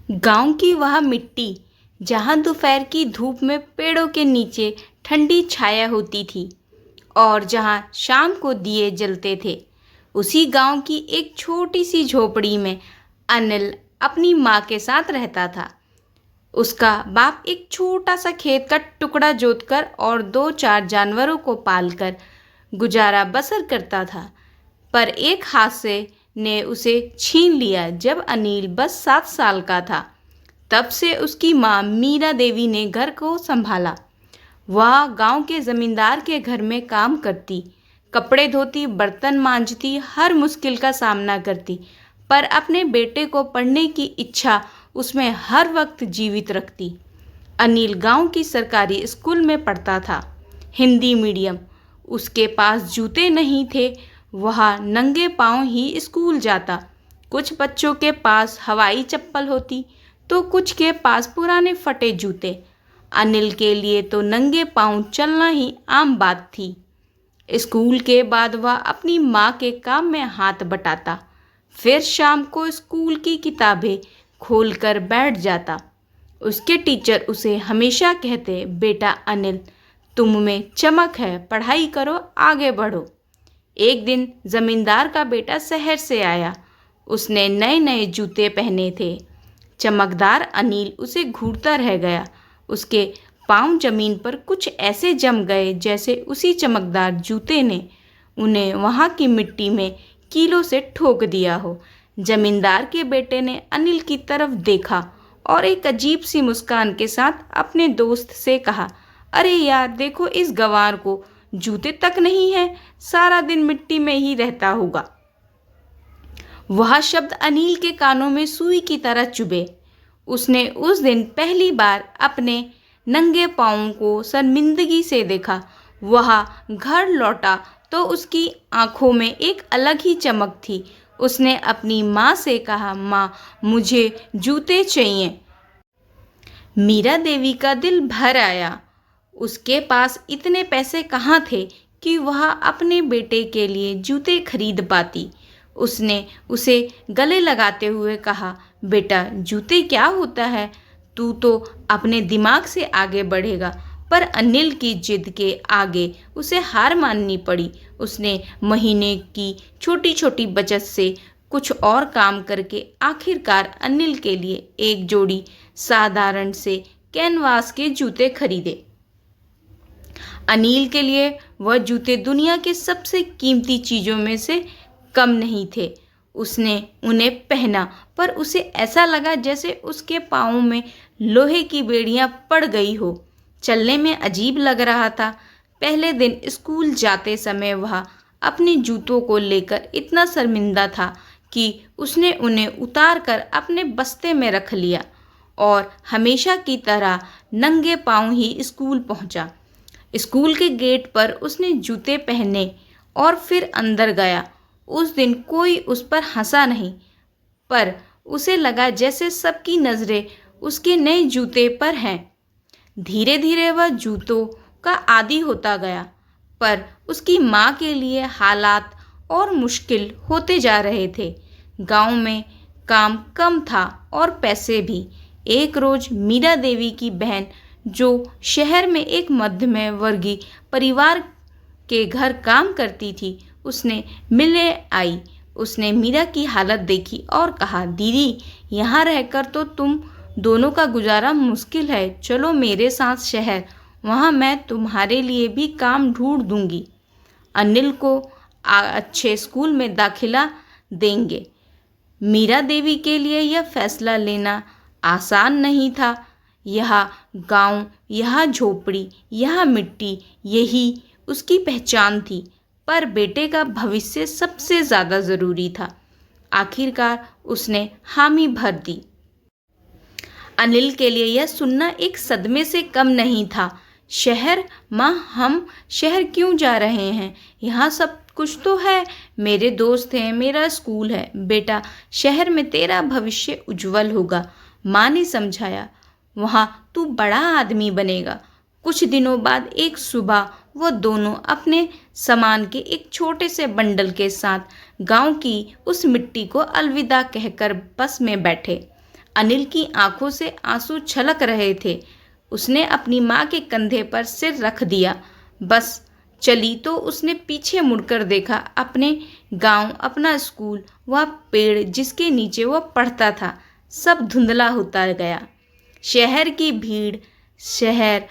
गांव की वह मिट्टी जहां दोपहर की धूप में पेड़ों के नीचे ठंडी छाया होती थी और जहां शाम को दिए जलते थे, उसी गांव की एक छोटी सी झोपड़ी में अनिल अपनी माँ के साथ रहता था। उसका बाप एक छोटा सा खेत का टुकड़ा जोतकर और दो चार जानवरों को पालकर गुजारा बसर करता था। पर एक हादसे ने उसे छीन लिया जब अनिल बस 7 साल का था। तब से उसकी माँ मीरा देवी ने घर को संभाला। वह गांव के जमींदार के घर में काम करती, कपड़े धोती, बर्तन मांजती, हर मुश्किल का सामना करती, पर अपने बेटे को पढ़ने की इच्छा उसमें हर वक्त जीवित रखती। अनिल गांव की सरकारी स्कूल में पढ़ता था, हिंदी मीडियम। उसके पास जूते नहीं थे, वह नंगे पांव ही स्कूल जाता। कुछ बच्चों के पास हवाई चप्पल होती तो कुछ के पास पुराने फटे जूते। अनिल के लिए तो नंगे पांव चलना ही आम बात थी। स्कूल के बाद वह अपनी माँ के काम में हाथ बटाता, फिर शाम को स्कूल की किताबें खोलकर बैठ जाता। उसके टीचर उसे हमेशा कहते, बेटा अनिल, तुम में चमक है, पढ़ाई करो, आगे बढ़ो। एक दिन जमींदार का बेटा शहर से आया। उसने नए नए जूते पहने थे। चमकदार अनिल उसे घूरता रह गया। उसके पांव जमीन पर कुछ ऐसे जम गए जैसे उसी चमकदार जूते ने उन्हें वहां की मिट्टी में कीलों से ठोक दिया हो। जमींदार के बेटे ने अनिल की तरफ देखा और एक अजीब सी मुस्कान के साथ अपने दोस्त से कहा, अरे यार, देखो इस गंवार को जूते तक नहीं है, सारा दिन मिट्टी में ही रहता होगा। वह शब्द अनिल के कानों में सुई की तरह चुभे। उसने उस दिन पहली बार अपने नंगे पाँवों को शर्मिंदगी से देखा। वह घर लौटा तो उसकी आंखों में एक अलग ही चमक थी। उसने अपनी माँ से कहा, माँ, मुझे जूते चाहिए। मीरा देवी का दिल भर आया। उसके पास इतने पैसे कहाँ थे कि वह अपने बेटे के लिए जूते खरीद पाती। उसने उसे गले लगाते हुए कहा, बेटा, जूते क्या होता है, तू तो अपने दिमाग से आगे बढ़ेगा। पर अनिल की जिद के आगे उसे हार माननी पड़ी। उसने महीने की छोटी छोटी बचत से कुछ और काम करके आखिरकार अनिल के लिए एक जोड़ी साधारण से कैनवास के जूते खरीदे। अनिल के लिए वह जूते दुनिया के सबसे कीमती चीज़ों में से कम नहीं थे। उसने उन्हें पहना, पर उसे ऐसा लगा जैसे उसके पाँवों में लोहे की बेड़ियां पड़ गई हो। चलने में अजीब लग रहा था। पहले दिन स्कूल जाते समय वह अपने जूतों को लेकर इतना शर्मिंदा था कि उसने उन्हें उतार कर अपने बस्ते में रख लिया और हमेशा की तरह नंगे पाँव ही स्कूल पहुंचा। स्कूल के गेट पर उसने जूते पहने और फिर अंदर गया। उस दिन कोई उस पर हंसा नहीं, पर उसे लगा जैसे सबकी नज़रें उसके नए जूते पर हैं। धीरे धीरे वह जूतों का आदी होता गया, पर उसकी माँ के लिए हालात और मुश्किल होते जा रहे थे। गांव में काम कम था और पैसे भी। एक रोज़ मीरा देवी की बहन, जो शहर में एक मध्यम वर्गीय परिवार के घर काम करती थी, उसने मिलने आई। उसने मीरा की हालत देखी और कहा, दीदी, यहाँ रहकर तो तुम दोनों का गुजारा मुश्किल है, चलो मेरे साथ शहर, वहाँ मैं तुम्हारे लिए भी काम ढूंढ दूँगी। अनिल को अच्छे स्कूल में दाखिला देंगे। मीरा देवी के लिए यह फैसला लेना आसान नहीं था। यह गांव, यह झोपड़ी, यह मिट्टी, यही उसकी पहचान थी, पर बेटे का भविष्य सबसे ज़्यादा ज़रूरी था। आखिरकार उसने हामी भर दी। अनिल के लिए यह सुनना एक सदमे से कम नहीं था। शहर, माँ, हम शहर क्यों जा रहे हैं? यहाँ सब कुछ तो है, मेरे दोस्त हैं, मेरा स्कूल है। बेटा, शहर में तेरा भविष्य उज्जवल होगा, माँ ने समझाया। वहाँ तू बड़ा आदमी बनेगा। कुछ दिनों बाद एक सुबह वो दोनों अपने सामान के एक छोटे से बंडल के साथ गांव की उस मिट्टी को अलविदा कहकर बस में बैठे। अनिल की आंखों से आंसू छलक रहे थे। उसने अपनी माँ के कंधे पर सिर रख दिया। बस चली तो उसने पीछे मुड़कर देखा। अपने गांव, अपना स्कूल, वह पेड़ जिसके नीचे वह पढ़ता था, सब धुंधला होता गया। शहर की भीड़, शहर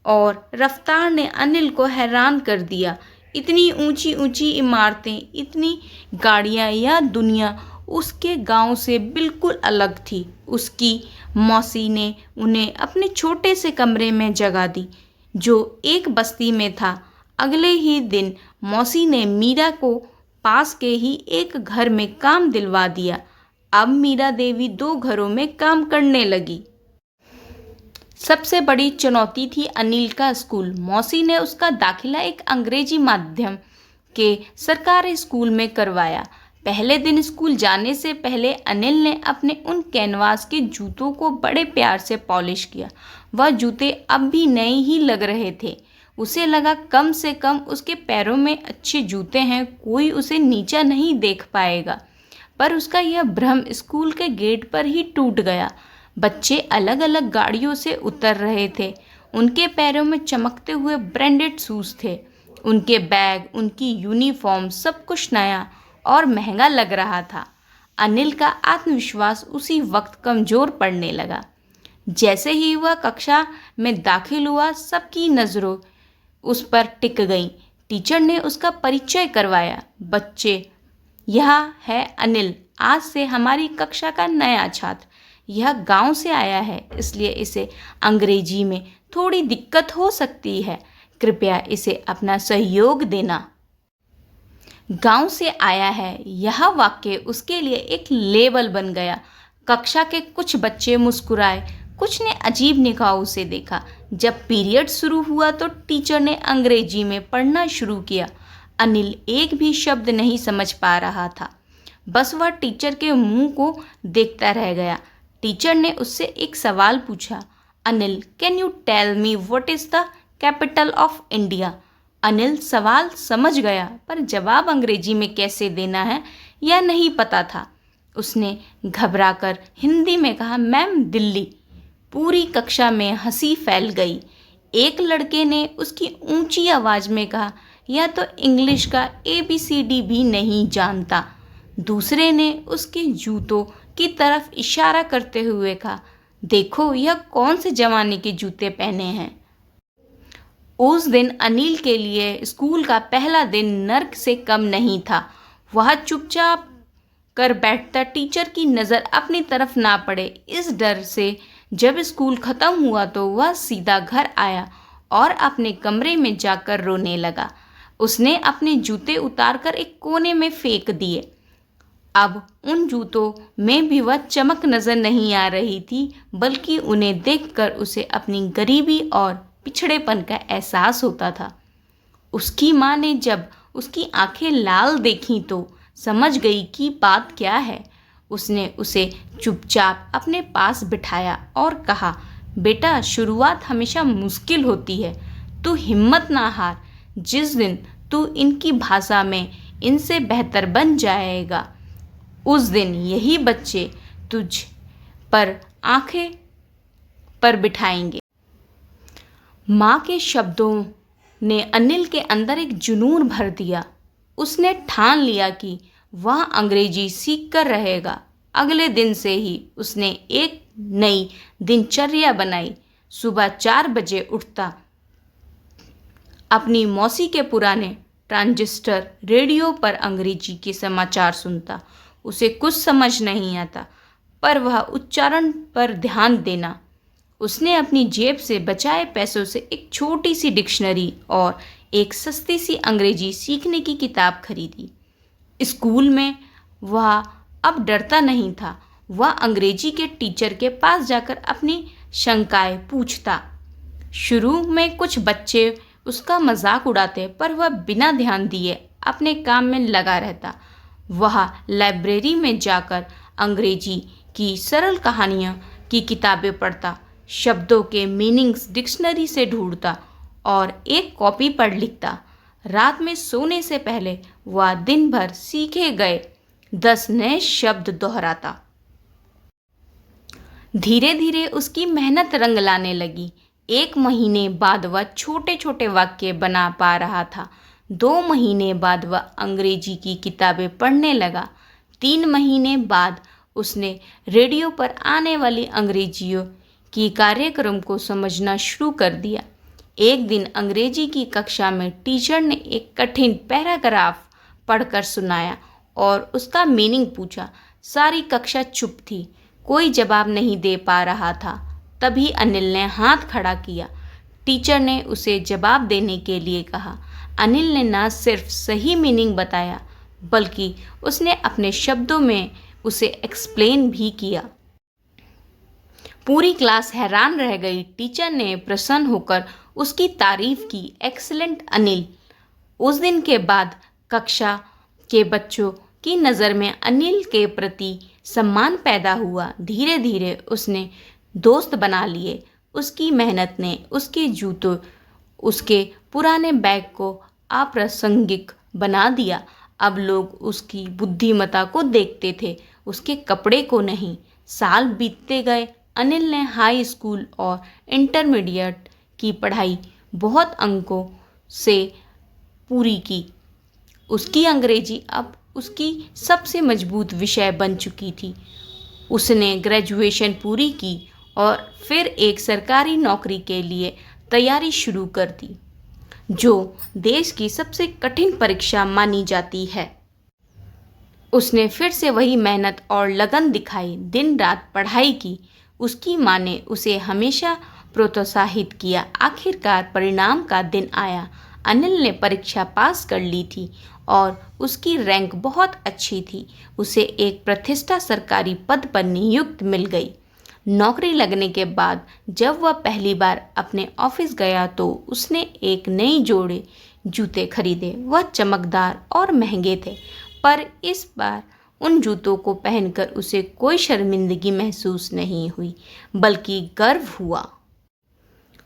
और रफ्तार ने अनिल को हैरान कर दिया। इतनी ऊंची ऊंची इमारतें, इतनी गाड़ियां, यह दुनिया उसके गांव से बिल्कुल अलग थी। उसकी मौसी ने उन्हें अपने छोटे से कमरे में जगह दी जो एक बस्ती में था। अगले ही दिन मौसी ने मीरा को पास के ही एक घर में काम दिलवा दिया। अब मीरा देवी 2 घरों में काम करने लगी। सबसे बड़ी चुनौती थी अनिल का स्कूल। मौसी ने उसका दाखिला एक अंग्रेजी माध्यम के सरकारी स्कूल में करवाया। पहले दिन स्कूल जाने से पहले अनिल ने अपने उन कैनवास के जूतों को बड़े प्यार से पॉलिश किया। वह जूते अब भी नए ही लग रहे थे। उसे लगा कम से कम उसके पैरों में अच्छे जूते हैं, कोई उसे नीचा नहीं देख पाएगा। पर उसका यह भ्रम स्कूल के गेट पर ही टूट गया। बच्चे अलग अलग गाड़ियों से उतर रहे थे। उनके पैरों में चमकते हुए ब्रांडेड शूज थे। उनके बैग, उनकी यूनिफॉर्म, सब कुछ नया और महंगा लग रहा था। अनिल का आत्मविश्वास उसी वक्त कमजोर पड़ने लगा। जैसे ही वह कक्षा में दाखिल हुआ, सबकी नज़रों उस पर टिक गईं। टीचर ने उसका परिचय करवाया। बच्चे, यह है अनिल, आज से हमारी कक्षा का नया छात्र। यह गांव से आया है, इसलिए इसे अंग्रेजी में थोड़ी दिक्कत हो सकती है। कृपया इसे अपना सहयोग देना। गांव से आया है, यह वाक्य उसके लिए एक लेबल बन गया। कक्षा के कुछ बच्चे मुस्कुराए, कुछ ने अजीब निगाहों से देखा। जब पीरियड शुरू हुआ तो टीचर ने अंग्रेजी में पढ़ना शुरू किया। अनिल एक भी शब्द नहीं समझ पा रहा था। बस वह टीचर के मुंह को देखता रह गया। टीचर ने उससे एक सवाल पूछा, Anil, can you tell me what is the capital of India? Anil सवाल समझ गया, पर जवाब अंग्रेजी में कैसे देना है यह नहीं पता था। उसने घबराकर हिंदी में कहा, मैम, दिल्ली। पूरी कक्षा में हंसी फैल गई। एक लड़के ने उसकी ऊंची आवाज़ में कहा, यह तो इंग्लिश का ABCD भी नहीं जानता। दूसरे ने उसके जूतों की तरफ इशारा करते हुए कहा, देखो यह कौन से ज़माने के जूते पहने हैं। उस दिन अनिल के लिए स्कूल का पहला दिन नर्क से कम नहीं था। वह चुपचाप कर बैठता, टीचर की नज़र अपनी तरफ ना पड़े, इस डर से। जब स्कूल ख़त्म हुआ तो वह सीधा घर आया और अपने कमरे में जाकर रोने लगा। उसने अपने जूते उतारकर एक कोने में फेंक दिए। अब उन जूतों में भी वह चमक नज़र नहीं आ रही थी, बल्कि उन्हें देखकर उसे अपनी गरीबी और पिछड़ेपन का एहसास होता था। उसकी माँ ने जब उसकी आंखें लाल देखीं तो समझ गई कि बात क्या है। उसने उसे चुपचाप अपने पास बिठाया और कहा, बेटा, शुरुआत हमेशा मुश्किल होती है। तू हिम्मत ना हार। जिस दिन तू इनकी भाषा में इनसे बेहतर बन जाएगा, उस दिन यही बच्चे तुझ पर आंखें पर बिठाएंगे। माँ के शब्दों ने अनिल के अंदर एक जुनून भर दिया। उसने ठान लिया कि वह अंग्रेजी सीख कर रहेगा। अगले दिन से ही उसने एक नई दिनचर्या बनाई। सुबह 4 बजे उठता, अपनी मौसी के पुराने ट्रांजिस्टर रेडियो पर अंग्रेजी के समाचार सुनता। उसे कुछ समझ नहीं आता, पर वह उच्चारण पर ध्यान देना। उसने अपनी जेब से बचाए पैसों से एक छोटी सी डिक्शनरी और एक सस्ती सी अंग्रेजी सीखने की किताब खरीदी। स्कूल में वह अब डरता नहीं था। वह अंग्रेजी के टीचर के पास जाकर अपनी शंकाएं पूछता। शुरू में कुछ बच्चे उसका मजाक उड़ाते, पर वह बिना ध्यान दिए अपने काम में लगा रहता। वह लाइब्रेरी में जाकर अंग्रेजी की सरल कहानियों की किताबें पढ़ता, शब्दों के मीनिंग्स डिक्शनरी से ढूंढता और एक कॉपी पर लिखता। रात में सोने से पहले वह दिन भर सीखे गए 10 नए शब्द दोहराता। धीरे धीरे उसकी मेहनत रंग लाने लगी। 1 महीने बाद वह छोटे छोटे वाक्य बना पा रहा था। 2 महीने बाद वह अंग्रेजी की किताबें पढ़ने लगा। 3 महीने बाद उसने रेडियो पर आने वाली अंग्रेजियों की कार्यक्रम को समझना शुरू कर दिया। एक दिन अंग्रेजी की कक्षा में टीचर ने एक कठिन पैराग्राफ पढ़कर सुनाया और उसका मीनिंग पूछा। सारी कक्षा चुप थी, कोई जवाब नहीं दे पा रहा था। तभी अनिल ने हाथ खड़ा किया। टीचर ने उसे जवाब देने के लिए कहा। अनिल ने न सिर्फ सही मीनिंग बताया, बल्कि उसने अपने शब्दों में उसे एक्सप्लेन भी किया। पूरी क्लास हैरान रह गई। टीचर ने प्रसन्न होकर उसकी तारीफ की। एक्सीलेंट अनिल। उस दिन के बाद कक्षा के बच्चों की नज़र में अनिल के प्रति सम्मान पैदा हुआ। धीरे धीरे उसने दोस्त बना लिए। उसकी मेहनत ने उसके जूतों, उसके पुराने बैग को अप्रासंगिक बना दिया। अब लोग उसकी बुद्धिमत्ता को देखते थे, उसके कपड़े को नहीं। साल बीतते गए। अनिल ने हाई स्कूल और इंटरमीडिएट की पढ़ाई बहुत अंकों से पूरी की। उसकी अंग्रेजी अब उसकी सबसे मजबूत विषय बन चुकी थी। उसने ग्रेजुएशन पूरी की और फिर एक सरकारी नौकरी के लिए तैयारी शुरू कर दी, जो देश की सबसे कठिन परीक्षा मानी जाती है। उसने फिर से वही मेहनत और लगन दिखाई, दिन रात पढ़ाई की। उसकी माँ ने उसे हमेशा प्रोत्साहित किया। आखिरकार परिणाम का दिन आया। अनिल ने परीक्षा पास कर ली थी और उसकी रैंक बहुत अच्छी थी। उसे एक प्रतिष्ठित सरकारी पद पर नियुक्ति मिल गई। नौकरी लगने के बाद जब वह पहली बार अपने ऑफिस गया तो उसने एक नई जोड़े जूते खरीदे। वह चमकदार और महंगे थे, पर इस बार उन जूतों को पहनकर उसे कोई शर्मिंदगी महसूस नहीं हुई, बल्कि गर्व हुआ।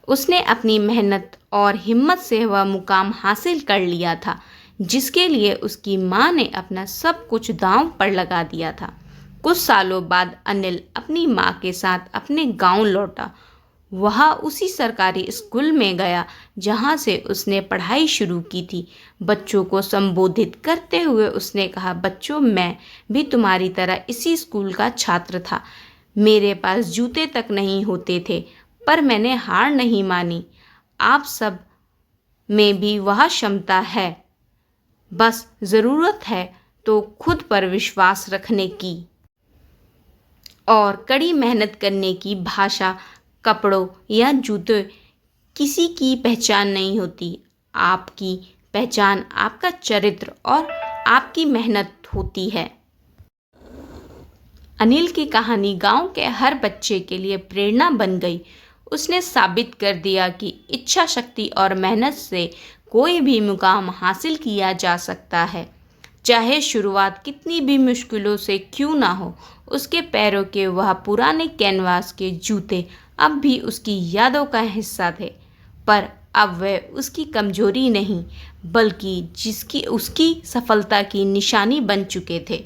उसने अपनी मेहनत और हिम्मत से वह मुकाम हासिल कर लिया था, जिसके लिए उसकी माँ ने अपना सब कुछ दांव पर लगा दिया था। कुछ सालों बाद अनिल अपनी माँ के साथ अपने गांव लौटा। वह उसी सरकारी स्कूल में गया जहां से उसने पढ़ाई शुरू की थी। बच्चों को संबोधित करते हुए उसने कहा, बच्चों, मैं भी तुम्हारी तरह इसी स्कूल का छात्र था। मेरे पास जूते तक नहीं होते थे, पर मैंने हार नहीं मानी। आप सब में भी वह क्षमता है, बस ज़रूरत है तो खुद पर विश्वास रखने की और कड़ी मेहनत करने की। भाषा, कपड़ों या जूते किसी की पहचान नहीं होती। आपकी पहचान आपका चरित्र और आपकी मेहनत होती है। अनिल की कहानी गांव के हर बच्चे के लिए प्रेरणा बन गई। उसने साबित कर दिया कि इच्छा शक्ति और मेहनत से कोई भी मुकाम हासिल किया जा सकता है, चाहे शुरुआत कितनी भी मुश्किलों से क्यों ना हो। उसके पैरों के वह पुराने कैनवास के जूते अब भी उसकी यादों का हिस्सा थे, पर अब वे उसकी कमजोरी नहीं, बल्कि जिसकी उसकी सफलता की निशानी बन चुके थे।